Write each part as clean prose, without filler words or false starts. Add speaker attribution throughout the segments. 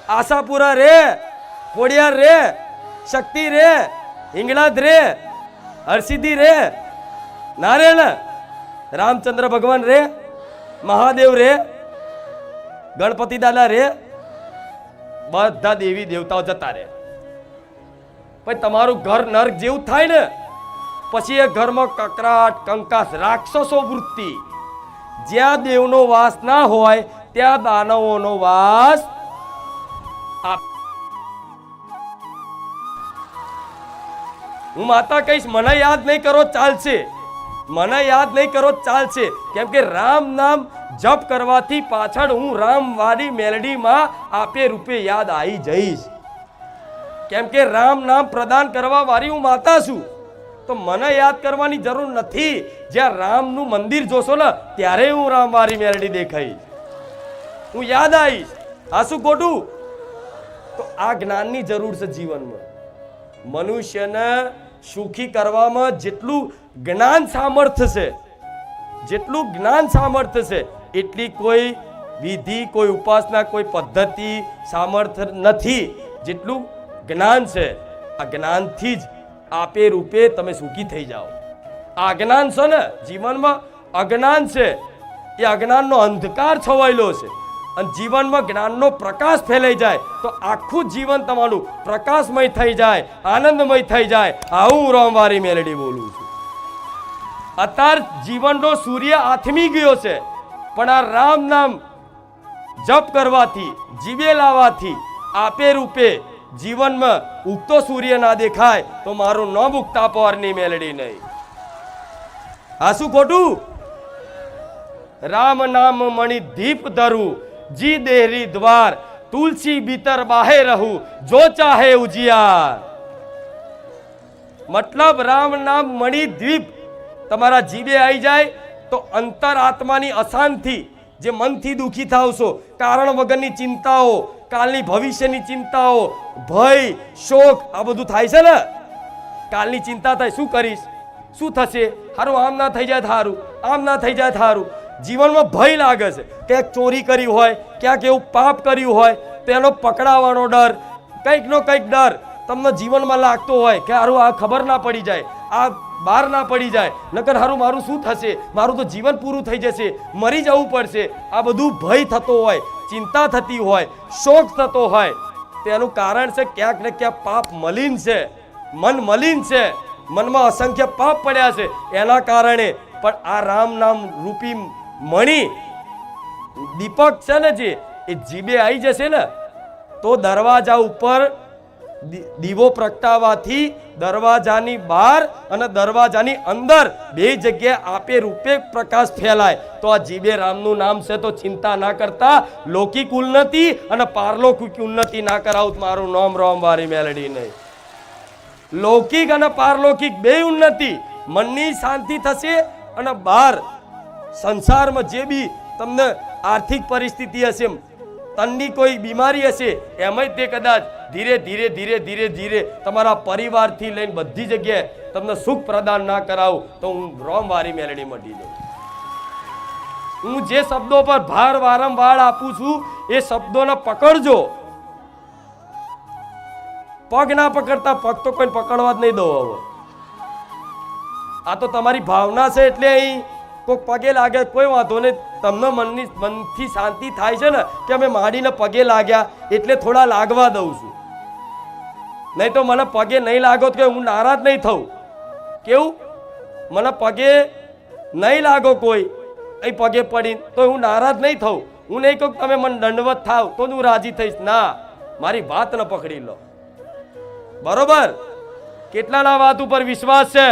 Speaker 1: આશાપુરા રે, ખોડિયાર રે, શક્તિ રે, હિંગળાજ રે, હરસિદ્ધિ રે, નારાયણ, રામચંદ્ર ભગવાન રે, મહાદેવ રે, ગણપતિ દાદા રે, બધા દેવી દેવતાઓ જતા રે. પછી તમારું ઘર નર્ક જેવું થાય ને, પછી એ ઘરમાં કકરાટ, કંકાસ, રાક્ષસો વૃત્તિ. જ્યાં દેવનો વાસ ના હોય ત્યાં દાનવોનો વાસ. હું માતા કહીશ, મને યાદ નહીં કરો ચાલશે, મને યાદ નહીં કરો ચાલશે, કેમ કે રામ નામ જપ કરવાથી પાછળ હું રામવાળી મેલડીમાં આપે રૂપે યાદ આવી જઈશ. કેમ કે રામ નામ પ્રદાન કરવા વાળી હું માતા છું, તો મને યાદ કરવાની જરૂર નથી. જ્યાં રામનું મંદિર જોશો ને ત્યારે હું રામવાળી મેલડી દેખાઈશ, હું યાદ આવીશ. આ શું ખોટું? તો આ જ્ઞાનની જરૂર છે જીવનમાં. મનુષ્યને સુખી કરવામાં જેટલું જ્ઞાન સામર્થ્ય છે, જેટલું જ્ઞાન સામર્થ્ય છે, એટલી કોઈ વિધિ, કોઈ ઉપાસના, કોઈ પદ્ધતિ સામર્થ્ય નથી જેટલું જ્ઞાન છે. આ જ્ઞાનથી જ આપે રૂપે તમે સુખી થઈ જાઓ. આ અજ્ઞાન છે ને જીવનમાં, અજ્ઞાન છે એ અજ્ઞાનનો અંધકાર છવાયેલો છે, અને જીવનમાં જ્ઞાનનો પ્રકાશ ફેલાઈ જાય તો આખું જીવન તમારું પ્રકાશમય થઈ જાય, આનંદમય થઈ જાય. આવું રામવાળી મેલડી બોલું છું. અત્યારે જીવનનો સૂર્ય આથમી ગયો છે, પણ આ રામ નામ જપ કરવાથી, જીવે લાવવાથી આપે રૂપે જીવનમાં ઉગતો સૂર્ય ના દેખાય તો મારું નામ ઉગતા પવારની મેલડી નહીં. આ શું ખોટું? રામ નામ મણિ દીપ ધરું, જી દેહરી દ્વાર, તુલસી ભીતર બાહે રહું, જો ચાહે ઉજિયાર. મતલબ રામ નામ મણિ દીપ તમારા જીવે આવી જાય તો અંતર આત્માની અશાંતિ, જે મનથી દુખી થાવ છો, કારણ વગરની ચિંતાઓ, કાલની ભવિષ્યની ચિંતાઓ, ભય, શોક, આ બધું થાય છે ને. કાલની ચિંતા થાય, શું કરીશ, શું થશે, હારું આમ ના થઈ જાય, હારું આમ ના થઈ જાય, હારું. જીવનમાં ભય લાગે છે, ક્યાંક ચોરી કરી હોય, ક્યાંક એવું પાપ કર્યું હોય તો એનો પકડાવાનો ડર, કંઈકનો કંઈક ડર તમને જીવનમાં લાગતો હોય કે હારું આ ખબર ના પડી જાય, આ બહાર ના પડી જાય, નકર હારું મારું શું થશે, મારું તો જીવન પૂરું થઈ જશે, મરી જવું પડશે. આ બધું ભય થતો હોય, ચિંતા થતી હોય, શોક થતો હોય, તેનું કારણ છે ક્યાંક ને ક્યાંક પાપ મલિન છે, મન મલિન છે, મનમાં અસંખ્ય પાપ પડ્યા છે. એના કારણે પણ આ રામ નામ રૂપી મણિ દીપક છે ને, જે એ જીભે આવી જશે ને તો દરવાજા ઉપર દીવો પ્રગટાવવાથી દરવાજાની બહાર અને દરવાજાની અંદર બે જગ્યાએ આપે રૂપે પ્રકાશ ફેલાય. તો આ જીભે રામનું નામ છે તો ચિંતા ના કરતા લૌકિક ઉન્નતિ અને પારલૌકિક ઉન્નતિ ના કરાવું. મારું નામ રામવાળી મેલડી નહીં. લૌકિક અને પારલૌકિક બે ઉન્નતિ, મનની શાંતિ થશે અને બહાર સંસારમાં જે બી તમને આર્થિક પરિસ્થિતિ હશે, તનની કોઈ બીમારી હશે, એમાંય તે કદાચ ધીરે ધીરે ધીરે ધીરે ધીરે તમારા પરિવારથી લઈને બધી જગ્યાએ તમને સુખ પ્રદાન ના કરાવું તો હું રામવાળી મેલડી મટી જાઉં. હું જે શબ્દો પર ભાર વારંવાર આપું છું એ શબ્દોને પકડજો. પગ ના પકડતા, પગ તો કોઈ પકડવા જ નહીં દો. હવે આ તો તમારી ભાવના છે એટલે અહીં કોઈ પગે લાગે કોઈ વાંધો નહીં. તમને મનથી શાંતિ થાય છે ને કે અમે માંડીને પગે લાગ્યા એટલે થોડા લાગવા દઉં છું. નહીં તો મને પગે નહીં લાગો તો હું નારાજ નહીં થઉં. કેવું? મને પગે નહીં લાગો કોઈ અહીં પગે પડીને તો હું નારાજ નહીં થઉં. હું નહીં કહું તમે મને દંડવત થાવ તો હું રાજી થઈશ. ના, મારી વાત ન પકડી લો. બરોબર? કેટલાના વાત ઉપર વિશ્વાસ છે?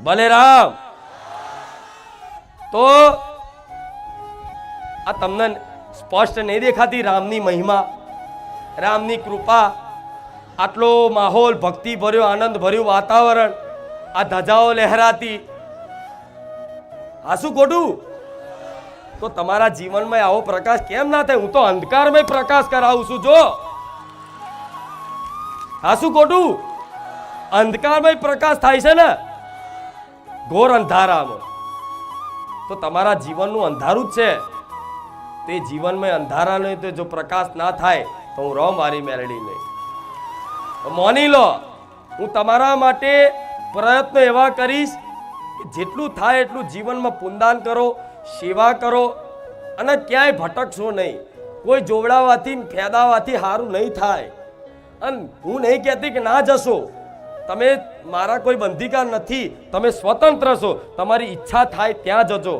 Speaker 1: ભલે રામ. તો આ તમને સ્પષ્ટ નહીં દેખાતી રામની મહિમા, રામની કૃપા, આટલો માહોલ ભક્તિ ભર્યો, આનંદ ભર્યું વાતાવરણ, આ ધજાઓ લહેરાતી, આ શું ખોટું? તો તમારા જીવનમાં આવો પ્રકાશ કેમ ના થાય? હું તો અંધકારમય પ્રકાશ કરાવું છું. જો આ શું ખોટું? અંધકારમય પ્રકાશ થાય છે ને ઘોર અંધારામાં, તો તમારા જીવનનું અંધારું જ છે. તે જીવનમાં અંધારા નહીં તો જો પ્રકાશ ના થાય તો હું રહું મારી મેલડી નહીં. માની લો હું તમારા માટે પ્રયત્ન એવા કરીશ કે જેટલું થાય એટલું જીવનમાં પુણ્યદાન કરો, સેવા કરો અને ક્યાંય ભટકશો નહીં. કોઈ જોવડાવાથી ફેદાવાથી સારું નહીં થાય. અને હું નહીં કહેતી કે ના જશો, તમે મારા કોઈ બંધીકાર નથી, તમે સ્વતંત્ર છો, તમારી ઈચ્છા થાય ત્યાં જજો,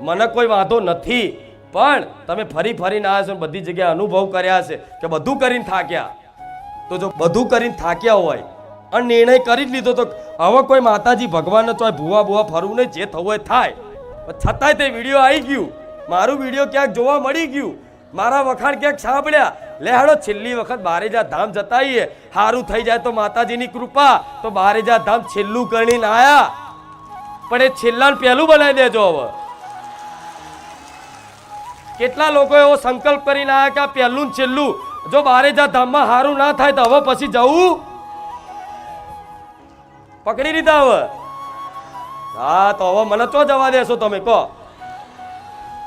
Speaker 1: મને કોઈ વાંધો નથી. પણ તમે ફરી ફરીને આવ્યા છો, બધી જગ્યાએ અનુભવ કર્યા છે કે બધું કરીને થાક્યા. તો જો બધું કરીને થાક્યા હોય અને નિર્ણય કરી જ લીધો તો હવે કોઈ માતાજી ભગવાનને તો ભૂવા ભૂવા ફરવું નહીં, જે થવું હોય થાય. છતાંય તે વિડીયો આવી ગયું, મારું વિડીયો ક્યાંક જોવા મળી ગયું, મારા વખાણ ક્યાંક સાંભળ્યા. લે હેડો છેલ્લી વખત બારેજા ધામ જતાઈએ, સારું થઈ જાય તો માતાજીની કૃપા. તો બારેજા ધામ છેલ્લું કરીને આયા, પણ એ છેલ્લા પહેલું બનાવી દેજો. હવે કેટલા લોકો એવો સંકલ્પ કરીને આયા કે આ પહેલું ને છેલ્લું, જો બારેજા ધામમાં સારું ના થાય તો હવે પછી જવું પકડી લીધા. હવે હા, તો હવે મને તો જવા દેશો તમે કહો?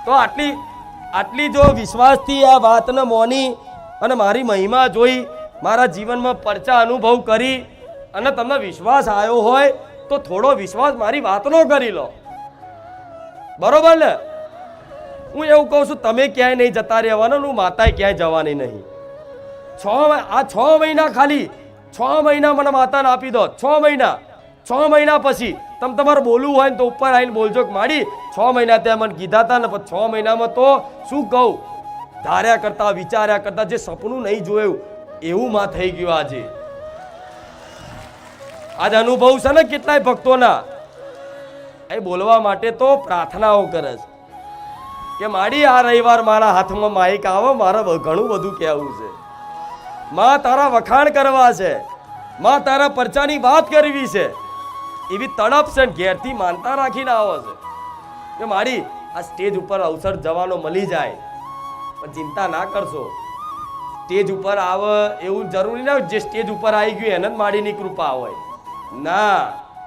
Speaker 1: તો આટલી જો વિશ્વાસથી આ વાતને મોની અને મારી મહિમા જોઈ, મારા જીવનમાં પરચા અનુભવ કરી અને તમને વિશ્વાસ આવ્યો હોય તો થોડો વિશ્વાસ મારી વાતનો કરી લો, બરોબર ને? હું એવું કહું છું, તમે ક્યાંય નહીં જતા રહેવાના, હું માતાએ ક્યાંય જવાની નહીં. 6 મહિના ખાલી 6 મહિના મને માતાને આપી દો. 6 મહિના 6 મહિના પછી તમે તમારે બોલવું હોય ને તો ઉપર આવીને બોલજો કે માડી 6 મહિના ત્યાં મને કીધા હતા ને, પણ 6 મહિનામાં તો શું કહું, ધાર્યા કરતા વિચાર્યા કરતા જે સપનું નહીં જોયું એવું માં થઈ ગયું. આજે અનુભવ છે ને કેટલાય ભક્તોના. એ બોલવા માટે તો પ્રાર્થનાઓ કરે છે કે માડી આ રવિવાર મારા હાથમાં માઇક આવે, મારે ઘણું બધું કહેવું છે, માં તારા વખાણ કરવા છે, માં તારા પરચાની વાત કરવી છે, એવી તડપ છે. ઘેરથી માનતા રાખીને આવો છે કે મારી આ સ્ટેજ ઉપર અવસર જવાનો મળી જાય, પણ ચિંતા ના કરશો. સ્ટેજ ઉપર આવે એવું જરૂરી ના, જે સ્ટેજ ઉપર આવી ગયું એને જ માડીની કૃપા હોય ના.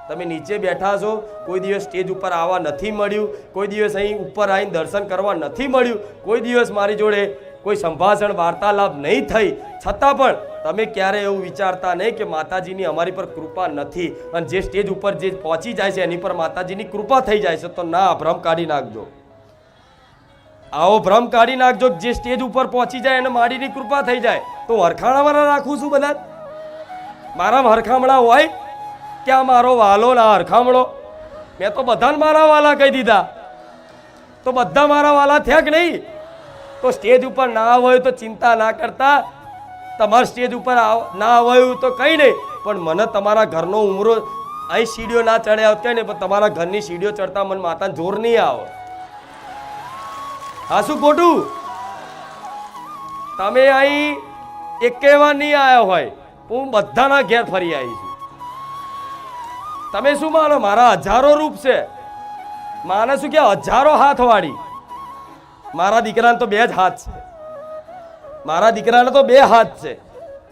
Speaker 1: તમે નીચે બેઠા છો, કોઈ દિવસ સ્ટેજ ઉપર આવવા નથી મળ્યું, કોઈ દિવસ અહીં ઉપર આવીને દર્શન કરવા નથી મળ્યું, કોઈ દિવસ મારી જોડે કોઈ સંભાષણ વાર્તાલાપ નહીં થઈ, છતાં પણ તમે ક્યારે એવું વિચારતા નહીં કે માતાજીની અમારી પર કૃપા નથી. અને જે સ્ટેજ ઉપર જે પહોંચી જાય છે એની પર માતાજીની કૃપા થઈ જાય છે. તો ના, ભ્રમ કાઢી નાખજો, આવો ભ્રમ કાઢી નાખજો. જે સ્ટેજ ઉપર પહોંચી જાય એને માડીની કૃપા થઈ જાય. તો હરખાણામાં રાખું છું બધા, મારા હરખામણા હોય કે આ મારો વાલો ના હરખામણો? મેં તો બધાને મારા વાલા કહી દીધા, તો બધા મારા વાલા થયા કે નહીં? તો સ્ટેજ ઉપર ના આવ્યું તો ચિંતા ના કરતા, તમારા સ્ટેજ ઉપર ના આવ્યું તો કંઈ નહીં, પણ મને તમારા ઘરનો ઉમરો અહીં સીડીઓ ના ચડ્યા કંઈ નહીં, પણ તમારા ઘરની સીડીઓ ચડતા મને માતાને જોર નહીં આવે. હા, શું ખોટું? તમે અહીં એકેવાર નહીં આવ્યા હોય, હું બધાના ઘેર ફરી આવી છું. તમે શું માનો મારા હજારો રૂપ છે? માને શું કે હજારો હાથ વાળી? મારા દીકરાને તો 2 જ હાથ છે, મારા દીકરાને તો 2 હાથ છે.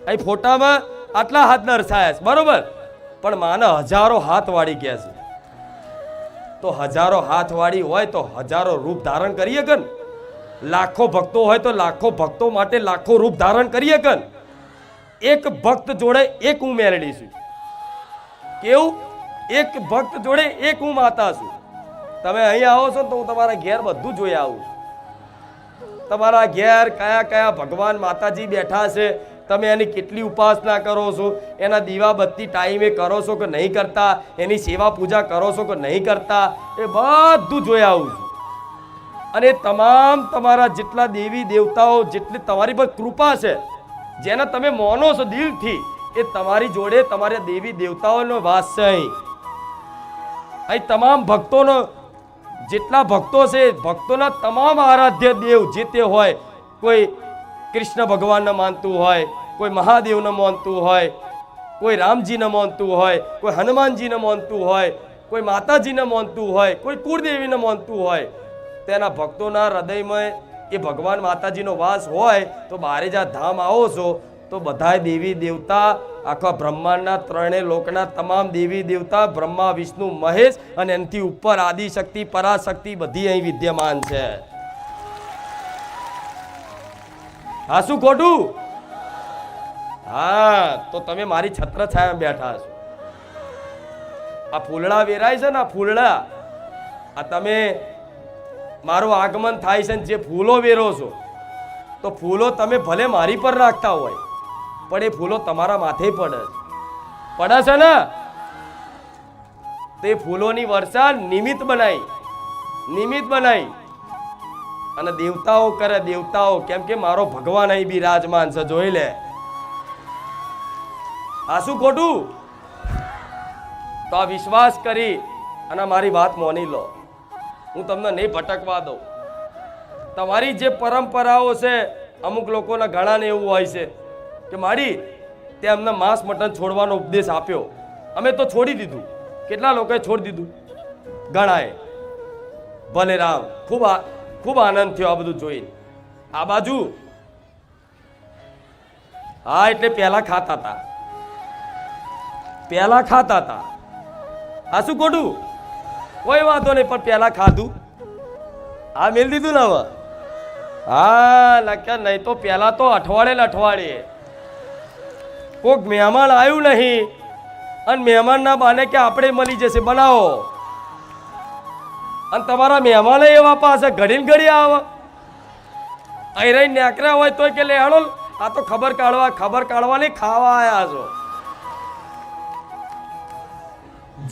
Speaker 1: અહીં ફોટામાં આટલા હાથ દર્શાયા છે, બરોબર, પણ માને હજારો હાથ વાળી કહે છે. તો હજારો હાથ વાળી હોય તો હજારો રૂપ ધારણ કરીએ કન. લાખો ભક્તો હોય તો લાખો ભક્તો માટે લાખો રૂપ ધારણ કરીએ કન. એક ભક્ત જોડે એક હું મેળડી છું. કેવું? એક ભક્ત જોડે એક હું માતા છું. તમે અહીં આવો છો તો હું તમારા ઘેર બધું જોઈ આવું છું. તમારા ઘેર કયા કયા ભગવાન માતાજી બેઠા છે, તમે એની કેટલી ઉપાસના કરો છો, એના દીવા બત્તી ટાઈમે કરો છો કે નહીં કરતા, એની સેવા પૂજા કરો છો કે નહીં કરતા, એ બધું જોઈ આવું છું. અને તમામ તમારા જેટલા દેવી દેવતાઓ, જેટલી તમારી પર કૃપા છે, જેને તમે માનો છો દિલથી, એ તમારી જોડે તમારા દેવી દેવતાઓનો વાસ છે. અહીં તમામ ભક્તોનો, જેટલા ભક્તો છે, ભક્તોના તમામ આરાધ્ય દેવ જે તે હોય, કોઈ કૃષ્ણ ભગવાનને માનતું હોય, કોઈ મહાદેવને માનતું હોય, કોઈ રામજીને માનતું હોય, કોઈ હનુમાનજીને માનતું હોય, કોઈ માતાજીને માનતું હોય, કોઈ કુળદેવીને માનતું હોય, તેના ભક્તોના હૃદયમાં એ ભગવાન માતાજીનો વાસ હોય. તો બારેજા ધામ આવો છો તો બધા દેવી દેવતા, આખા બ્રહ્માંડના 3 લોકના તમામ દેવી દેવતા, બ્રહ્મા વિષ્ણુ મહેશ અને એનાથી ઉપર આદિશક્તિ પરાશક્તિ બધી અહીં વિદ્યમાન છે. હા શું ખોટું? હા તો તમે મારી છત્ર છાયા બેઠા છો. આ ફૂલડા વેરાય છે ને, આ ફૂલડા, આ તમે મારું આગમન થાય છે ને જે ફૂલો વેરો છો, તો ફૂલો તમે ભલે મારી પર રાખતા હોય પણ એ ફૂલો તમારા માથે પડે છે ને. તે ફૂલોની વર્ષા નિમિત્ત બનાવી અને દેવતાઓ કરે, દેવતાઓ, કેમ કે મારો ભગવાન અહીં બિરાજમાન છે, જોઈ લે. આ શું ખોટું? તો આ વિશ્વાસ કરી અને મારી વાત માની લો. હું તમને નહીં ભટકવા દઉં. તમારી જે પરંપરાઓ છે, અમુક લોકોના ઘણાને એવું હોય છે કે મારી તે અમને માંસ મટન છોડવાનો ઉપદેશ આપ્યો, અમે તો છોડી દીધું. કેટલા લોકોએ છોડી દીધું? ઘણાએ. ભલે રામ, ખૂબ આનંદ થયો આ બધું જોઈને. આ બાજુ હા, એટલે પહેલા ખાતા હતા. આ શું ખોટું? કોઈ વાંધો નહીં, પણ પહેલા ખાધું. આ મેલ દીધું ને હવે. હા લખ્યા નહીં તો પહેલા તો અઠવાડિયે કોઈક મહેમાન આવ્યું નહીં અને મહેમાનના બાને કે આપણે મળી જશે, બનાવો. અને તમારા મહેમાને એવા પાસે ઘડી આવે, અહીં રહી નેકર્યા હોય તોય કે લે હેડો, આ તો ખબર કાઢવાની ખાવા આવ્યા છો.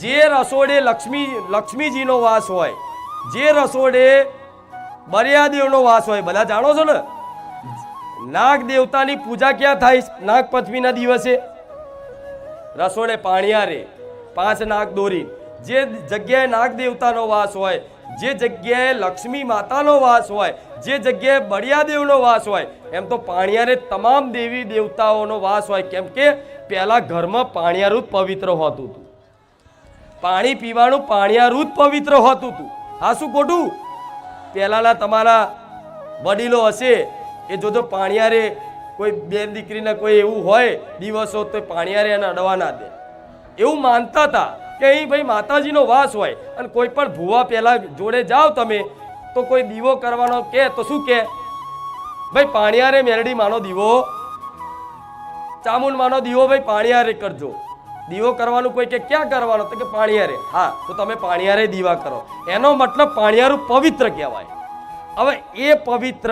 Speaker 1: જે રસોડે લક્ષ્મીજીનો વાસ હોય, જે રસોડે બરિયાદેવનો વાસ હોય, બધા જાણો છો ને. નાગ દેવતાની પૂજા ક્યાં થાય? નાગ પંચમીના દિવસે રસોડે પાણિયારે 5 નાગ દોરી. જે જગ્યાએ નાગ દેવતાનો વાસ હોય, જે જગ્યાએ લક્ષ્મી માતાનો વાસ હોય, જે જગ્યાએ બળિયાદેવનો વાસ હોય, એમ તો પાણિયારે તમામ દેવી દેવતાઓનો વાસ હોય. કેમ કે પહેલા ઘરમાં પાણિયારું જ પવિત્ર હોતું હતું. પાણી પીવાનું પાણિયારું જ પવિત્ર હોતું હતું. હા શું ખોટું? પહેલાના તમારા વડીલો હશે એ જોજો, પાણિયારે કોઈ બેન દીકરીને કોઈ એવું હોય દિવસો તો પાણિયારે એને અડવા ના દે, એવું માનતા હતા કે અહીં ભાઈ માતાજીનો વાસ હોય. અને કોઈ પણ ભૂવા પહેલા જોડે જાઓ તમે તો કોઈ દીવો કરવાનો કે તો શું કે ભાઈ પાણિયારે મેરડી માનો દીવો, ચામુંડ માનો દીવો ભાઈ પાણિયારે કરજો. દીવો કરવાનું કોઈ કે ક્યાં કરવાનો? તો કે પાણિયારે. હા તો તમે પાણિયારે દીવા કરો, એનો મતલબ પાણિયારું પવિત્ર કહેવાય. હવે એ પવિત્ર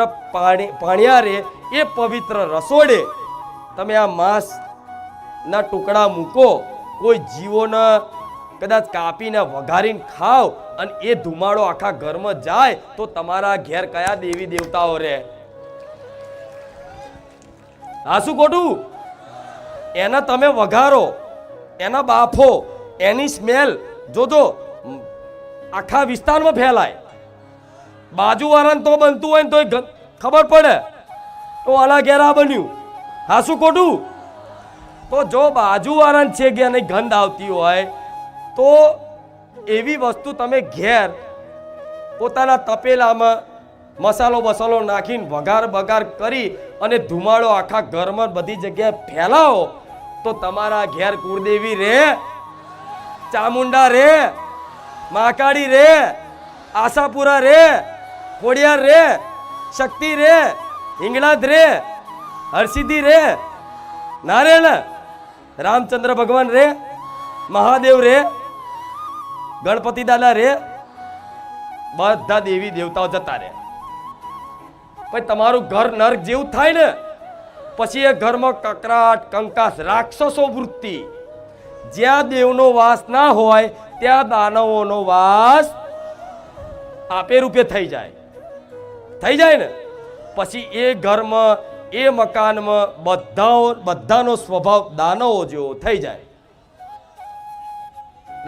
Speaker 1: પાણિયારે, એ પવિત્ર રસોડે તમે આ માંસના ટુકડા મૂકો, કોઈ જીવોને કદાચ કાપીને વઘારીને ખાવ અને એ ધુમાડો આખા ઘરમાં જાય તો તમારા ઘેર કયા દેવી દેવતાઓ રહે? હા શું ખોટું? એને તમે વઘારો, એના બાફો, એની સ્મેલ જોજો આખા વિસ્તારમાં ફેલાય. બાજુવાળાને તો બનતું હોય ને તો ખબર પડે તો આના ઘેર આ બન્યું. હા શું ખોટું? તો જો બાજુવાળાને છે કે નહીં ગંધ આવતી હોય તો એવી વસ્તુ તમે ઘેર પોતાના તપેલામાં મસાલો નાખીને વઘાર કરી અને ધુમાડો આખા ઘરમાં બધી જગ્યાએ ફેલાવો તો તમારા ઘેર કુળદેવી રે, ચામુંડા રે, મહાકાળી રે, આશાપુરા રે, ખોડિયાર રે, શક્તિ રે, હિંગળાજ રે, હરસિદ્ધિ રે, ના રે ને? રામચંદ્ર ભગવાન રે, મહાદેવ રે, ગણપતિ દાદા રે, બધા દેવી દેવતાઓ જતા રે. પછી તમારું ઘર નર્ક જેવું થાય ને, પછી એ ઘરમાં કકરાટ, કંકાસ, રાક્ષસો વૃત્તિ. જ્યાં દેવનો વાસ ના હોય ત્યાં દાનવોનો વાસ આપે રૂપે થઈ જાય ને. પછી એ ઘરમાં, એ મકાનમાં બધાનો સ્વભાવ દાનવો જેવો થઈ જાય,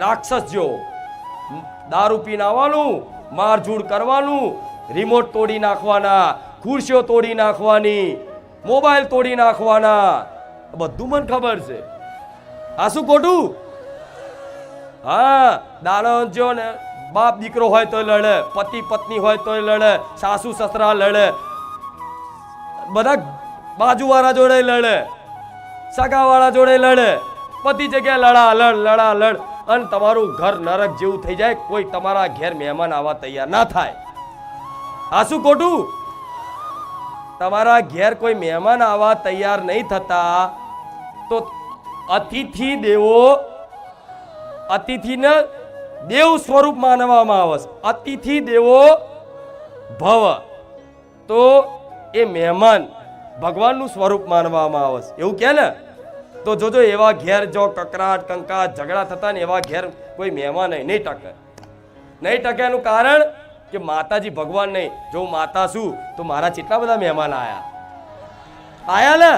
Speaker 1: રાક્ષસ જેવો. દારૂ પીને આવવાનું, મારઝૂડ કરવાનું, રિમોટ તોડી નાખવાના, ખુરશીઓ તોડી નાખવાની, મોબાઈલ તોડી નાખવાના, બધું મને ખબર છે. આ શું ખોટું? હા, દાનવ જો ને બાપ દીકરો હોય તો લડે, પતિ પત્ની હોય તો લડે, સાસુ સસરા લડે, બધા બાજુવાળા જોડે લડે, સગાવાળા જોડે લડે, બધી જગ્યાએ લડ અને તમારું ઘર નરક જેવું થઈ જાય. કોઈ તમારા ઘેર મહેમાન આવવા તૈયાર ના થાય. આ શું ખોટું? તમારા ઘેર કોઈ મહેમાન આવવા તૈયાર નહીં થતા તો અતિથિ દેવો, અતિથિને દેવ સ્વરૂપ માનવામાં આવે છે. અતિથિ દેવો ભવ, તો એ મહેમાન ભગવાનનું સ્વરૂપ માનવામાં આવે છે. એવું કે ને? તો જોજો એવા ઘેર જો કકરાટ કંકાટ ઝઘડા થતા ને એવા ઘેર કોઈ મહેમાન નહીં ટકે. નહીં ટકે એનું કારણ કે માતાજી ભગવાન નહીં. જો હું માતા છું તો મારા કેટલા બધા મહેમાન આયા ને,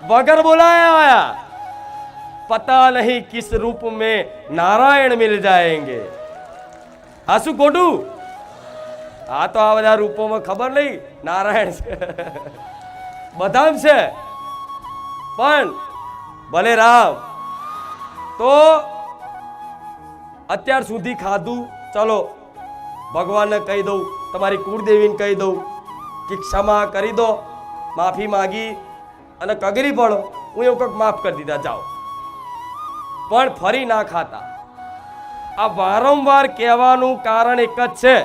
Speaker 1: વગર બોલાયા આયા. પતા નહીં કિસ રૂપ में नारायण मिल जाएंगे. આ શું ખોટું? આ તો આ બધા રૂપોમાં ખબર નહીં નારાયણ છે, બધા છે, પણ ભલે રામ. તો અત્યાર સુધી ખાધું, ચલો ભગવાનને કહી દઉં, તમારી કુળદેવીને કહી દઉં કે ક્ષમા કરી દો, માફી માગી અને કગરી પડો, હું એવું કંઈક માફ કરી દીધા, જાઓ. પણ ફરી ના ખાતા. આ વારંવાર કહેવાનું કારણ એક જ છે.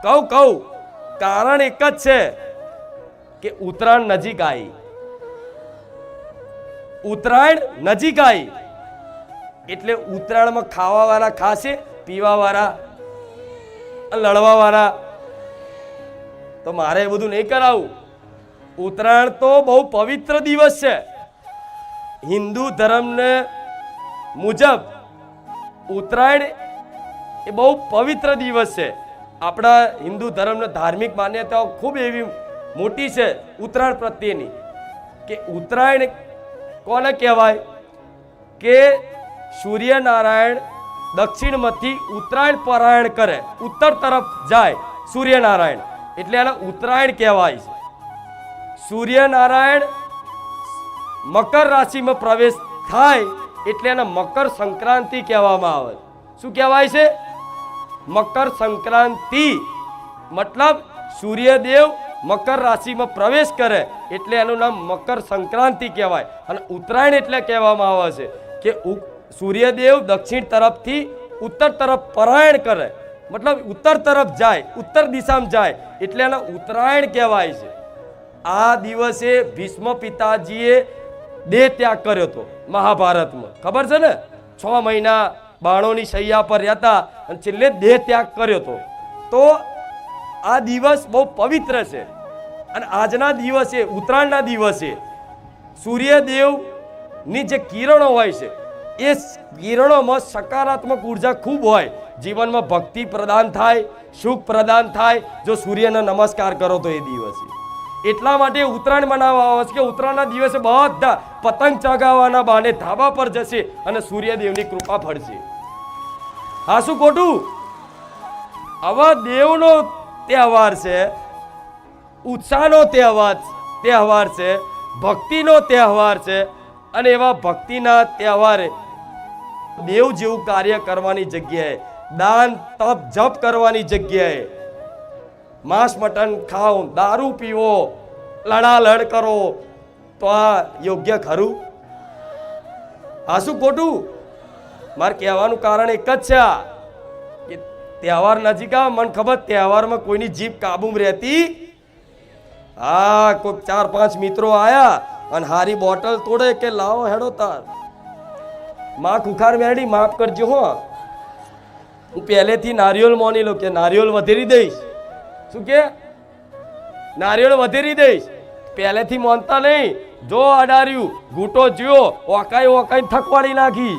Speaker 1: કહું કારણ એક જ છે કે ઉત્તરાયણ નજીક આવી. ઉત્તરાયણ નજીક આવી એટલે ઉત્તરાયણમાં ખાવા વાળા ખાશે, પીવા વાળા, લડવા વાળા. તો મારે એ બધું નહીં કરાવું. ઉત્તરાયણ તો બહુ પવિત્ર દિવસ છે. હિન્દુ ધર્મને મુજબ ઉત્તરાયણ એ બહુ પવિત્ર દિવસ છે. આપણા હિન્દુ ધર્મની ધાર્મિક માન્યતાઓ ખૂબ એવી મોટી છે ઉત્તરાયણ પ્રત્યેની, કે ઉત્તરાયણ કોને કહેવાય કે સૂર્યનારાયણ દક્ષિણમાંથી ઉત્તરાયણ પરાયણ કરે, ઉત્તર તરફ જાય સૂર્યનારાયણ, એટલે એને ઉત્તરાયણ કહેવાય છે. સૂર્યનારાયણ મકર રાશિમાં પ્રવેશ થાય એટલે એને મકર સંક્રાંતિ કહેવામાં આવે. શું કહેવાય છે? મકર સંક્રાંતિ. મતલબ સૂર્યદેવ મકર રાશિમાં પ્રવેશ કરે એટલે એનું નામ મકર સંક્રાંતિ કહેવાય. અને ઉત્તરાયણ એટલે કહેવામાં આવે છે કે સૂર્યદેવ દક્ષિણ તરફથી ઉત્તર તરફ પરાયણ કરે, મતલબ ઉત્તર તરફ જાય, ઉત્તર દિશામાં જાય, એટલે એને ઉત્તરાયણ કહેવાય છે. આ દિવસે ભીષ્મ પિતાજીએ દેહ ત્યાગ કર્યો હતો મહાભારતમાં, ખબર છે ને? 6 મહિના બાણોની શૈયા પર રહેતા અને છેલ્લે દેહ ત્યાગ કર્યો હતો. તો આ દિવસ બહુ પવિત્ર છે. અને આજના દિવસે, ઉત્તરાયણના દિવસે સૂર્યદેવની જે કિરણો હોય છે એ કિરણોમાં સકારાત્મક ઉર્જા ખૂબ હોય. જીવનમાં ભક્તિ પ્રદાન થાય, સુખ પ્રદાન થાય જો સૂર્યને નમસ્કાર કરો તો એ દિવસે. એટલા માટે ઉત્તરાયણ મનાવવામાં આવે છે કે ઉત્તરાયણના દિવસે બધા પતંગ ચગાવવાના બહાને ધાબા પર જશે અને સૂર્યદેવની કૃપા ફળશે. હા, શું ખોટું? આવા દેવનો તહેવાર છે, ઉત્સાહનો તહેવાર છે, ભક્તિનો તહેવાર છે. અને એવા ભક્તિના તહેવારે દેવ જેવું કાર્ય કરવાની જગ્યાએ, દાન તપ જપ કરવાની જગ્યાએ માંસ મટન ખાઓ, દારૂ પીવો, લડાલડ કરો, તો આ યોગ્ય ખરું? આ શું ખોટું? મારે કહેવાનું કારણ એક જ છે કે તહેવાર નજીક આવે, મને ખબર તહેવારમાં કોઈની જીભ કાબુમાં રહેતી. હા, કોઈ 4-5 મિત્રો આયા અને હારી બોટલ તોડે કે લાવો હેડો તાર, માં ખુખાર મેળી માફ કરજો હો, હું પહેલેથી નારિયેળ મોની લો કે નારિયેળ વધેરી દઈશ. શું કે? નારિયેળ વધેરી દઈશ. પહેલેથી મોનતા નહીં. જો અડાર્યું ઘૂંટો જ્યો ઓકાઈ થકવાડી નાખી.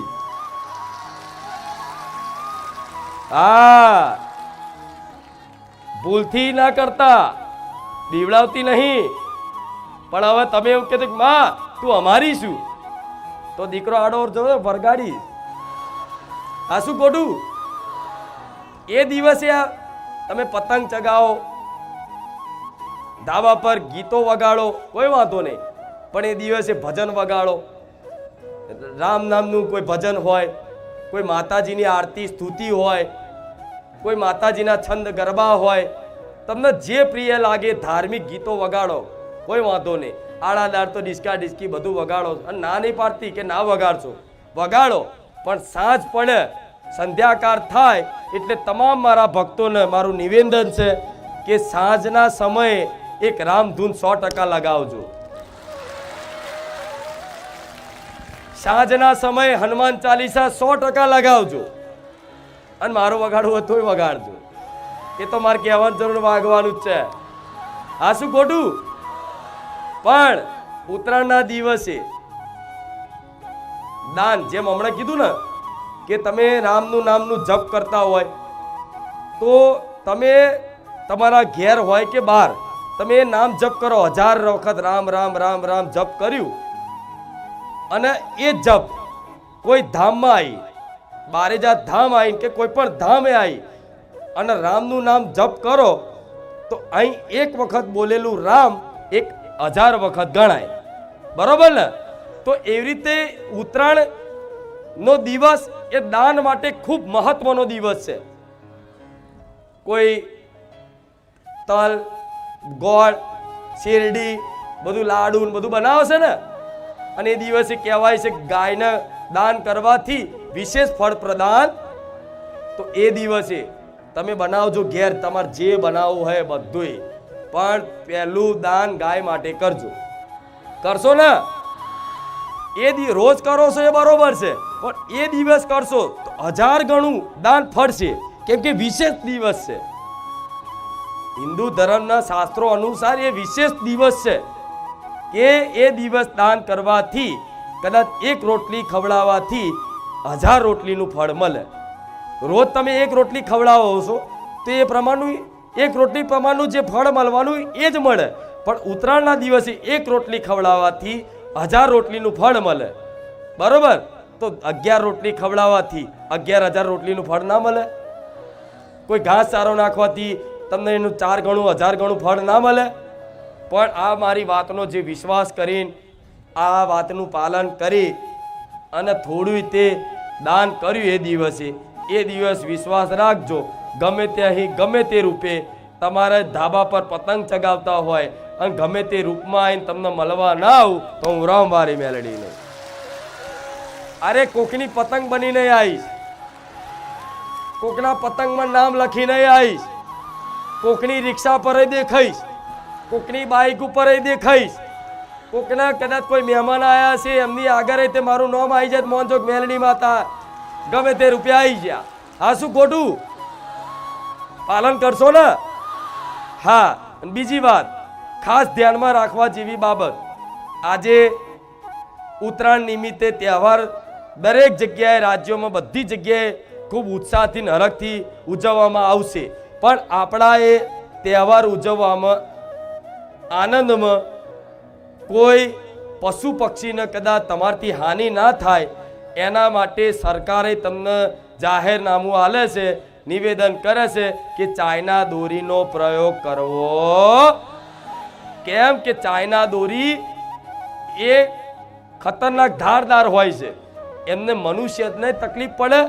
Speaker 1: હા, ભૂલથી ના કરતા, દીવડાવતી નહીં. પણ હવે તમે એવું કહેતો કે માં તું અમારી શું, તો દીકરો આડો જો વરગાડી. આ શું ખોટું? એ દિવસે તમે પતંગ ચગાવો, ધાબા પર ગીતો વગાડો, કોઈ વાંધો નહીં, પણ એ દિવસે ભજન વગાડો. રામ નામનું કોઈ ભજન હોય, કોઈ માતાજીની આરતી સ્તુતિ હોય, કોઈ માતાજીના છંદ ગરબા હોય, તમને જે પ્રિય લાગે ધાર્મિક ગીતો વગાડો, કોઈ વાંધો નહીં. આડાદાર તો ડિસ્કા ડિસ્કી બધું વગાડો. અને ના નહીં પાડતી કે ના વગાડશો, વગાડો, પણ સાંજ પડે, સંધ્યાકાર થાય એટલે તમામ મારા ભક્તોને મારું નિવેદન છે કે સાંજના સમયે એક રામધૂન 100% લગાવજો. સાંજના સમયે હનુમાન ચાલીસા 100% લગાવજો. અને મારો વગાડવું હોય તોય વગાડજો. એ તો મારે કહેવાનું જરૂર વાગવાનું જ છે. આ શું ખોટું? પણ ઉત્તરાયણના દિવસે દાન, જેમ હમણાં કીધું ને કે તમે રામનું નામનું જપ કરતા હોય તો તમે તમારા ઘેર હોય કે બહાર તમે નામ જપ કરો. 1000 વખત રામ રામ રામ રામ જપ કર્યું અને એ જપ કોઈ ધામમાં આવી, બારેજાત ધામ આવી કે કોઈ પણ ધામે આવી અને રામનું નામ જપ કરો તો અહીં એક વખત બોલેલું રામ 1000 વખત ગણાય. બરોબર ને? તો એવી રીતે ઉત્તરાયણ નો દિવસ એ દાન માટે ખૂબ મહત્વનો દિવસ છે. કોઈ તલ, ગોળ, શેરડી, બધું લાડુ બધું બનાવે છે ને, અને એ દિવસે કહેવાય છે ગાયને દાન કરવાથી વિશેષ ફળ પ્રદાન. તો એ દિવસે તમે બનાવજો ઘેર, તમારે જે બનાવવું હોય બધું, પણ પહેલું દાન ગાય માટે કરજો. કરશો ને? એ રોજ કરો છો એ બરોબર છે, પણ એ દિવસ કરશો તો 1000 ગણું દાન ફળશે, કેમ કે વિશેષ દિવસ છે. હિન્દુ ધર્મના શાસ્ત્રો અનુસાર એ વિશેષ દિવસ છે કે એ દિવસ દાન કરવાથી કદાચ એક રોટલી ખવડાવવાથી 1000 રોટલીનું ફળ મળે. રોજ તમે એક રોટલી ખવડાવો છો તો એ પ્રમાણનું એક રોટલી પ્રમાણનું જે ફળ મળવાનું એ જ મળે, પણ ઉત્તરાયણના દિવસે એક રોટલી ખવડાવવાથી 1000 રોટલીનું ફળ મળે. બરોબર? તો 11 રોટલી ખવડાવવાથી 11000 રોટલીનું ફળ ના મળે? કોઈ ઘાસ ચારો નાખવાથી તમને એનું 4 ગણું 1000 ગણું ફળ ના મળે? પણ આ મારી વાતનો જે વિશ્વાસ કરીને આ વાતનું પાલન કરી અને થોડું તે દાન કર્યું એ દિવસ વિશ્વાસ રાખજો, ગમે ત્યાં ગમે તે રૂપે તમારે ધાબા પર પતંગ ચગાવતા હોય અને ગમે તે રૂપમાં આવીને તમને મળવા ના આવું તો હું રામવારી મેલડી નહીં. અરે કોકની પતંગ બનીને આવીશ, કોકના પતંગમાં નામ લખીને આવીશ, કોકની રિક્ષા પર દેખાઈશ, કોકની બાઇક ઉપર દેખાઈશ, કોકના કદાચ કોઈ મહેમાન આવ્યા છે એમની આગળ તે મારું નામ આવી જાય, મોહનજોગ મેલડી માતા ગમે તે રૂપિયા આવી ગયા. હા, શું ખોટું? પાલન કરશો ને? હા. બીજી વાત ખાસ ધ્યાનમાં રાખવા જેવી બાબત, આજે ઉત્તરાયણ નિમિત્તે તહેવાર દરેક જગ્યાએ રાજ્યોમાં બધી જગ્યાએ ખૂબ ઉત્સાહથી હરખથી ઉજવવામાં આવશે, પણ આપણા એ તહેવાર ઉજવવામાં આનંદમાં કોઈ પશુ પક્ષીને કદાચ તમારથી હાનિ ના થાય એના માટે સરકારે તમને જાહેરનામું આલે છે, નિવેદન કરે છે કે ચાઇના દોરીનો પ્રયોગ કરવો. કેમ કે ચાઇના દોરી એ ખતરનાક ધારદાર હોય છે, એમને મનુષ્યને તકલીફ પડે,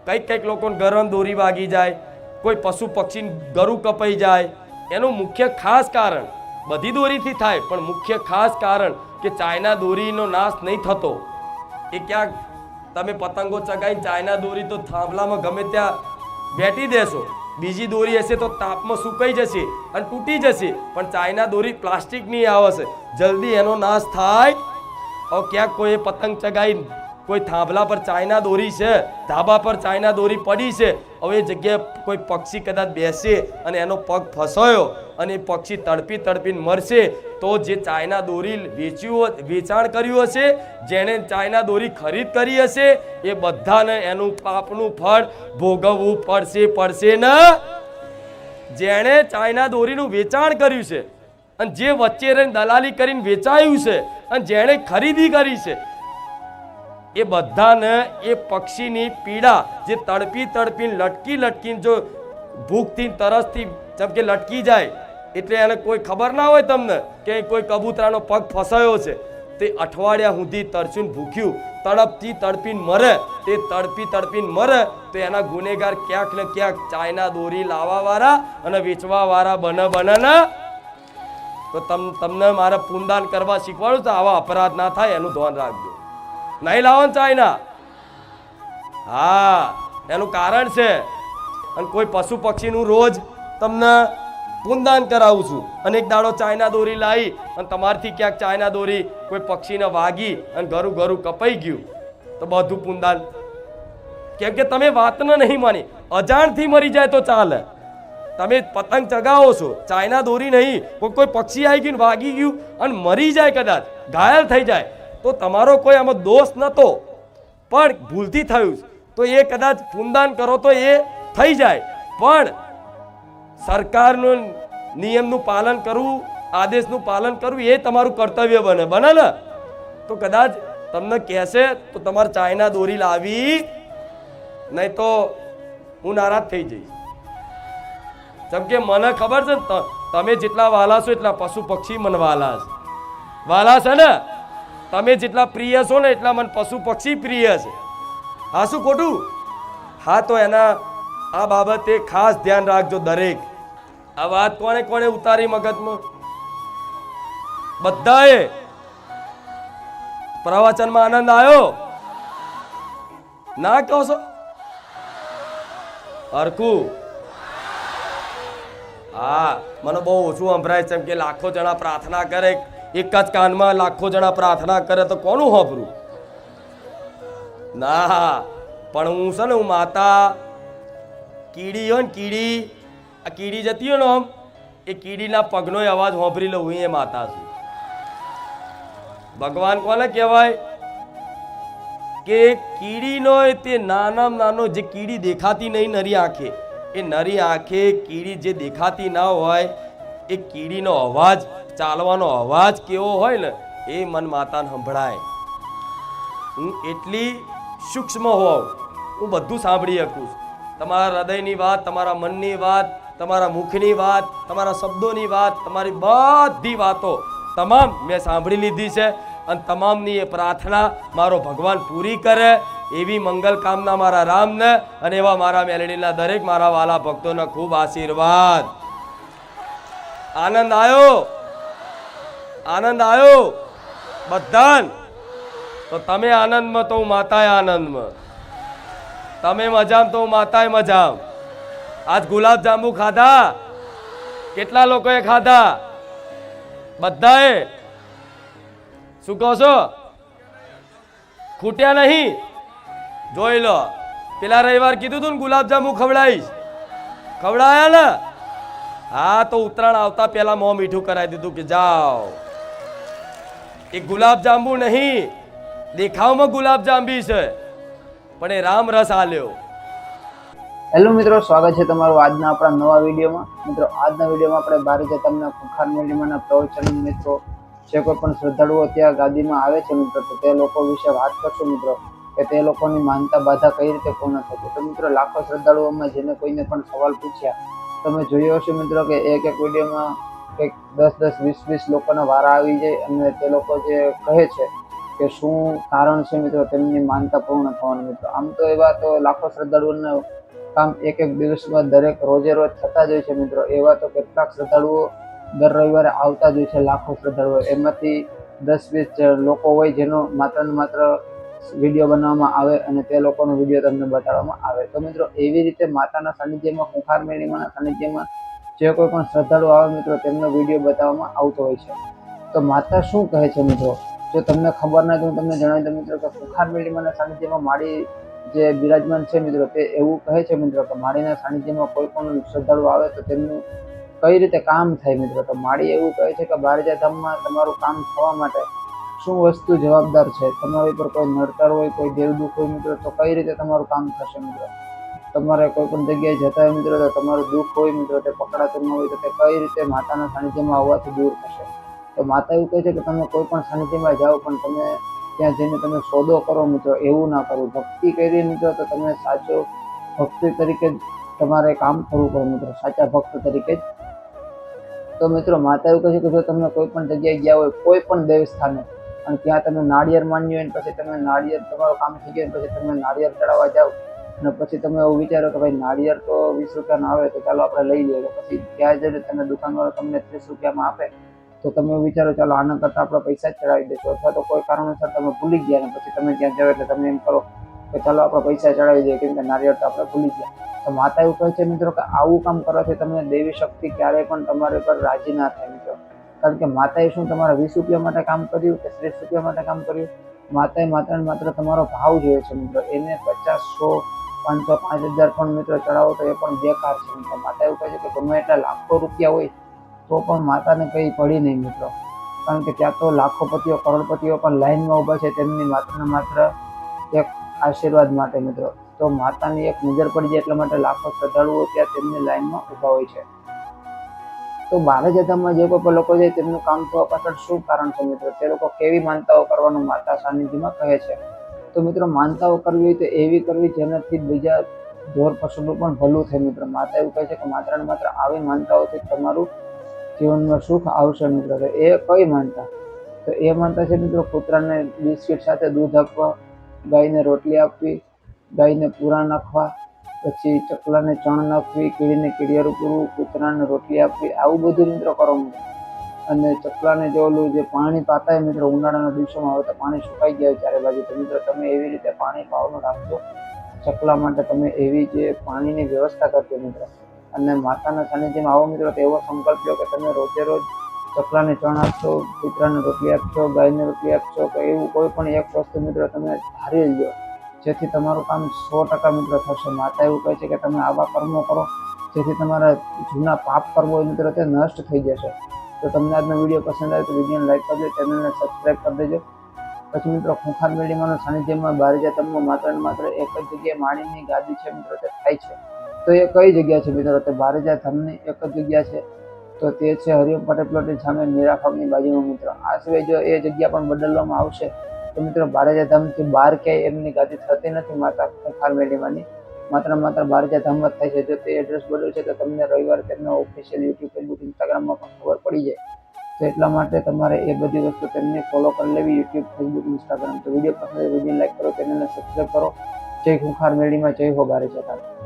Speaker 1: કઈક લોકોને ગરમ દોરી વાગી જાય, કોઈ પશુ પક્ષી ગળું કપાઈ જાય. એનું મુખ્ય ખાસ કારણ બધી દોરીથી થાય, પણ મુખ્ય ખાસ કારણ કે ચાઇના દોરીનો નાશ નહીં થતો. એ ક્યાંક તમે પતંગો ચગાવીને ચાઇના દોરી તો થાંભલામાં ગમે ત્યાં બેઠી દેશો, બીજી દોરી હશે તો તાપમાં સુકાઈ જશે અને તૂટી જશે, પણ ચાઇના દોરી પ્લાસ્ટિકની આવે છે, જલ્દી એનો નાશ થાય. હવે ક્યાંક કોઈ પતંગ ચગાવી કોઈ થાંભલા પર ચાઇના દોરી છે, ધાબા પર ચાઇના દોરી પડી છે, હવે એ જગ્યાએ કોઈ પક્ષી કદાચ બેસે અને એનો પગ ફસાયો અને એ પક્ષી તડપીને મરશે, તો જે ચાઇના દોરી વેચાણ કર્યું હશે, જેણે ચાઇના દોરી ખરીદ કરી હશે, એ બધાને એનું પાપનું ફળ ભોગવવું પડશે ને. જેણે ચાઇના દોરીનું વેચાણ કર્યું છે અને જે વચ્ચે રહીને દલાલી કરીને વેચાયું છે અને જેણે ખરીદી કરી છે, એ બધાને એ પક્ષીની પીડા જે તડપીને લટકીને જો ભૂખથી તરસથી જેમ કે લટકી જાય, એટલે એને કોઈ ખબર ના હોય તમને કે કોઈ કબૂતરાનો પગ ફસાયો છે, તે અઠવાડિયા સુધી તરસીને ભૂખ્યું તડપીને મરે, તે તડપીને મરે તો એના ગુનેગાર ક્યાંક ને ક્યાંક ચાઇના દોરી લાવવાવાળા અને વેચવાવાળા બને ને. તો તમને મારે પુનદાન કરવા શીખવાડું તો આવા અપરાધ ના થાય એનું ધ્યાન રાખજો. નહીં લાવો ચાઇના. હા, એનું કારણ છે. અને કોઈ પશુ પક્ષીનું રોજ તમને પૂનદાન કરાવું છું. અને એક દાડો ચાઇના દોરી લાવી અને તમારથી ક્યાંક ચાઇના દોરી કોઈ પક્ષીને વાગી અને ઘરું ઘરું કપાઈ ગયું તો બધું પૂનદાન. કેમ કે તમે વાતને નહીં માની. અજાણથી મરી જાય તો ચાલે. તમે પતંગ ચગાવો છો, ચાઇના દોરી નહીં, કોઈ પક્ષી આવી ગયું વાગી ગયું અને મરી જાય, કદાચ ઘાયલ થઈ જાય, તો તમારો કોઈ આમાં દોષ નતો, પણ ભૂલથી થયું તો એ કદાચ પૂનદાન કરો તો એ થઈ જાય. પણ સરકારનું નિયમનું પાલન કરવું, આદેશનું પાલન કરવું એ તમારું કર્તવ્ય બને ને. તો કદાચ તમને કહેશે તો તમારે ચાઇના દોરી લાવી, નહીં તો હું નારાજ થઈ જઈશ. જેમ કે મને ખબર છે ને, તમે જેટલા વાલા છો એટલા પશુ પક્ષી મને વાલા છે ને. તમે જેટલા પ્રિય છો ને એટલા મને પશુ પક્ષી પ્રિય છે. હા, શું ખોટું? હા, તો એના આ બાબતે ખાસ ધ્યાન રાખજો દરેક. આ વાત કોને કોને ઉતારી મગજમાં? બધાએ. પ્રવચનમાં આનંદ આવ્યો ના કહો છો? હરકું? હા, મને બહુ ઓછું સંભળાય છે. કે લાખો જણા પ્રાર્થના કરે, એક જ કાનમાં લાખો જણા પ્રાર્થના કરે તો કોનું સાંભળું? ના, પણ હું છે ને, હું માતા કીડી હોય ને, કીડી, આ કીડી જતી હોય ને આમ, એ કીડીના પગનો અવાજ સાંભળી લઉં, હું એ માતા છું. ભગવાન કોને કહેવાય? કે કીડીનો તે નાનામાં નાનો જે કીડી દેખાતી નહીં નરી આંખે, એ નરી આંખે કીડી જે દેખાતી ના હોય, એ કીડીનો અવાજ, ચાલવાનો અવાજ કેવો હોય ને, એ મન માતાને સંભળાય. હું એટલી સૂક્ષ્મ હોઉં, હું બધું સાંભળી શકું. તમારા હૃદયની વાત, તમારા મનની વાત, તમારા મુખની વાત, તમારા શબ્દોની વાત, તમારી બધી વાતો તમામ મેં સાંભળી લીધી છે. અને તમામની એ પ્રાર્થના મારો ભગવાન પૂરી કરે એવી મંગલ કામના મારા રામને અને એવા મારા મેલડીના દરેક મારા વાલા ભક્તોને ખૂબ આશીર્વાદ. આનંદ આવ્યો? આનંદ આવ્યો બધાન? તો તમે આનંદમાં તો હું માતાએ આનંદમાં. તમે મજામ તો હું માતાએ મજામ. આજ ગુલાબ જાંબુ ખાધા? કેટલા લોકોએ ખાધા? બધાએ? શું કહો છો? ખૂટ્યા નહીં? જોઈ લો, પેલા રવિવાર કીધું તું ને ગુલાબ જાંબુ ખવડાવીશ, ખવડાયા ને? હા, તો ઉત્તરાયણ આવતા પહેલા મોં મીઠું કરાવી દીધું કે જાઓ. એ ગુલાબ જાંબુ નહીં, દેખાવમાં ગુલાબ જાંબી છે, પણ એ રામ રસ આલ્યો.
Speaker 2: હેલો મિત્રો, સ્વાગત છે તમારું આજના આપણા નવા વિડીયોમાં. મિત્રો, આજના વિડીયોમાં આપણે બારી જતમના ખુખાર મેળીમાંના પ્રવચન મિત્રો જે કોઈ પણ શ્રદ્ધાળુઓ ત્યાં ગાદીમાં આવે છે મિત્રો, તો તે લોકો વિશે વાત કરશું મિત્રો, કે તે લોકોની માનતા બાધા કઈ રીતે પૂર્ણ થતી. તો મિત્રો, લાખો શ્રદ્ધાળુઓમાં જેને કોઈને પણ સવાલ પૂછ્યા, તમે જોયો હશે મિત્રો કે એક વિડીયોમાં કંઈક 10-10, 20-20 લોકોના વારા આવી જાય અને તે લોકો જે કહે છે કે શું કારણ છે મિત્રો તેમની માનતા પૂર્ણ થવાની. મિત્રો, આમ તો એવા તો લાખો શ્રદ્ધાળુઓના કામ એક દિવસમાં દરેક રોજે રોજ થતા જ હોય છે મિત્રો. એવા તો કેટલાક શ્રદ્ધાળુઓ દર રવિવારે આવતા જ હોય છે, લાખો શ્રદ્ધાળુઓ. એમાંથી 10-20 લોકો હોય જેનો માત્ર ને માત્ર વિડીયો બનાવવામાં આવે અને તે લોકોનો વિડીયો તમને બતાડવામાં આવે. તો મિત્રો, એવી રીતે માતાના સાનિધ્યમાં, ખુખાર મેળીમાના સાનિધ્યમાં જે કોઈ પણ શ્રદ્ધાળુ આવે મિત્રો, તેમનો વિડીયો બતાવવામાં આવતો હોય છે. તો માતા શું કહે છે મિત્રો, જો તમને ખબર ના તો હું તમને જણાવી દઉં મિત્રો કે ખુખાર મેળીમાના સાનિધ્યમાં માળી જે બિરાજમાન છે મિત્રો, તે એવું કહે છે મિત્રો કે માળીના સાનિધ્યમાં કોઈ પણ શ્રદ્ધાળુ આવે તો તેમનું કઈ રીતે કામ થાય મિત્રો. તો માળી એવું કહે છે કે બારજા ધામમાં તમારું કામ થવા માટે શું વસ્તુ જવાબદાર છે. તમારી પર કોઈ નડતર હોય, કોઈ દેવદુખ હોય મિત્રો, તો કઈ રીતે તમારું કામ થશે મિત્રો. તમારે કોઈ પણ જગ્યાએ જતા હોય મિત્રો, તો તમારું દુઃખ હોય મિત્રો, તે પકડાતું ન હોય, તો તે કઈ રીતે માતાના સાનિધ્યમાં આવવાથી દૂર થશે. તો માતા એવું કહે છે કે તમે કોઈ પણ સાનિધ્યમાં જાઓ પણ તમે ત્યાં જઈને તમે સોદો કરો મિત્રો, એવું ના કરવું. ભક્તિ કરી મિત્રો તો તમે સાચો ભક્તિ તરીકે તમારે કામ કરવું પડે મિત્રો, સાચા ભક્ત તરીકે જ. તો મિત્રો, માતા એવું કહે છે કે જો તમે કોઈ પણ જગ્યાએ ગયા હોય, કોઈ પણ દેવસ્થાને, અને ત્યાં તમે નાળિયેર માન્યું હોય, પછી તમે નાળિયેર, તમારું કામ થઈ ગયું પછી તમે નાળિયેર ચડાવવા જાઓ અને પછી તમે એવું વિચારો કે ભાઈ નાળિયેર તો 20 રૂપિયાના આવે તો ચાલો આપણે લઈ લઈએ. પછી ત્યાં જઈને તમે દુકાનવાળો તમને 30 રૂપિયામાં આપે તો તમે વિચારો ચાલો આના કરતાં આપણે પૈસા જ ચડાવી દઈશું. અથવા તો કોઈ કારણોસર તમે ભૂલી ગયા અને પછી તમે ત્યાં જાઓ એટલે તમે એમ કરો કે ચાલો આપણે પૈસા ચડાવી દઈએ, કેમ કે નાળિયેર તો આપણે ભૂલી ગયા. તો તો માતા એવું કહે છે મિત્રો કે આવું કામ કરવાથી તમને દેવી શક્તિ ક્યારેય પણ તમારી પર રાજી ના થાય મિત્રો. કારણ કે માતાએ શું તમારા 20 રૂપિયા માટે કામ કર્યું કે 30 રૂપિયા માટે કામ કર્યું? માતાએ માત્ર ને માત્ર તમારો ભાવ જોઈએ છે મિત્રો. એને 50, 100, 500, 5000 પણ મિત્રો ચડાવો તો એ પણ બેકાર છે મિત્રો. માતા એવું કહે છે કે ગમે એટલા લાખો રૂપિયા હોય તો પણ માતાને કંઈ પડી નહીં મિત્રો. કારણ કે ત્યાં તો લાખોપતિઓ, કરોડપતિઓ પણ લાઈનમાં ઊભા છે તેમની માત્ર ને માત્ર એક આશીર્વાદ માટે મિત્રો. તો માતાની એક નજર પડી જાય એટલા માટે લાખો શ્રદ્ધાળુઓ ત્યાં તેમની લાઈનમાં ઊભા હોય છે. તો બારેજાધામમાં જે કોઈ પણ લોકો જાય તેમનું કામ થવા પાછળ શું કારણ છે મિત્રો? તે લોકો કેવી માનતાઓ કરવાનું માતા સાનિધ્યમાં કહે છે? તો મિત્રો માનતાઓ કરવી હોય તો એવી કરવી જેનાથી બીજા ઢોર પશુનું પણ ભલું થાય મિત્રો. માતા એવું કહે છે કે માત્ર ને માત્ર આવી માનતાઓથી તમારું જીવનમાં સુખ આવશે મિત્રો. તો એ કઈ માનતા? તો એ માનતા છે મિત્રો કૂતરાને બિસ્કિટ સાથે દૂધ આપવા, ગાયને રોટલી આપવી, ગાયને પૂરા નાખવા, પછી ચકલાને ચણ નાખવી, કીડીને કીડિયારું પૂરવું, કૂતરાને રોટલી આપવી, આવું બધું મિત્રો કરો મિત્રો. અને ચકલાને જે ઓલું જે પાણી પાતા મિત્રો ઉનાળાના દિવસોમાં આવે તો પાણી સુકાઈ ગયા હોય ચારે બાજુ, તો મિત્રો તમે એવી રીતે પાણી પાવાનું રાખજો ચકલા માટે. તમે એવી જે પાણીની વ્યવસ્થા કરજો મિત્રો. અને માતાના સાનિધ્યમાં આવો મિત્રો તો એવો સંકલ્પ લો કે તમે રોજે રોજ ચકલાને ચણ આપશો, કૂતરાને રોટલી આપશો, ગાયને રોટલી આપશો, કે એવું કોઈ પણ એક વસ્તુ મિત્રો તમે ધારી લો જેથી તમારું કામ 100% મિત્રો થશે. માતા એવું કહે છે કે તમે આવા કર્મો કરો જેથી તમારા જૂના પાપ કર્મો હોય મિત્રો તે નષ્ટ થઈ જશે. તો તમને આજનો વિડીયો પસંદ આવે તો વિડીયોને લાઈક કરજો, ચેનલને સબસ્ક્રાઈબ કરી દેજો. પછી મિત્રો ખૂંખાર મેળીમાના સાનિધ્યમાં બારેજાધામમાં માત્ર ને માત્ર એક જ જગ્યાએ માણીની ગાદી છે મિત્રો તે થાય છે. તો એ કઈ જગ્યા છે મિત્રો? તો બારેજાધામની એક જ જગ્યા છે, તો તે છે હરિઓમ પટેલ પ્લોટની સામે મીરા ફાર્મની બાજુમાં મિત્રો. આ સિવાય જો એ જગ્યા પણ બદલવામાં આવશે તો મિત્રો બારેજાધામથી બહાર ક્યાંય એમની ગાદી થતી નથી માતા ખૂંખાર મેળીમાની. માત્ર બારેજાધામમાં જ થાય છે. જો તે એડ્રેસ બદલશે તો તમને રવિવારે તેમના ઓફિશિયલ યુટ્યુબ, ફેસબુક, ઇન્સ્ટાગ્રામમાં પણ ખબર પડી જાય. તો એટલા માટે તમારે એ બધી વસ્તુ તેમને ફોલો કરી લેવી, યુટ્યુબ, ફેસબુક, ઇન્સ્ટાગ્રામ. તો વિડીયો પસંદ આવે વિડીયો લાઈક કરો, ચેનલને સબસ્ક્રાઈબ કરો. જય ખૂંખાર મેળીમાં, જય હો બારેજાધામ.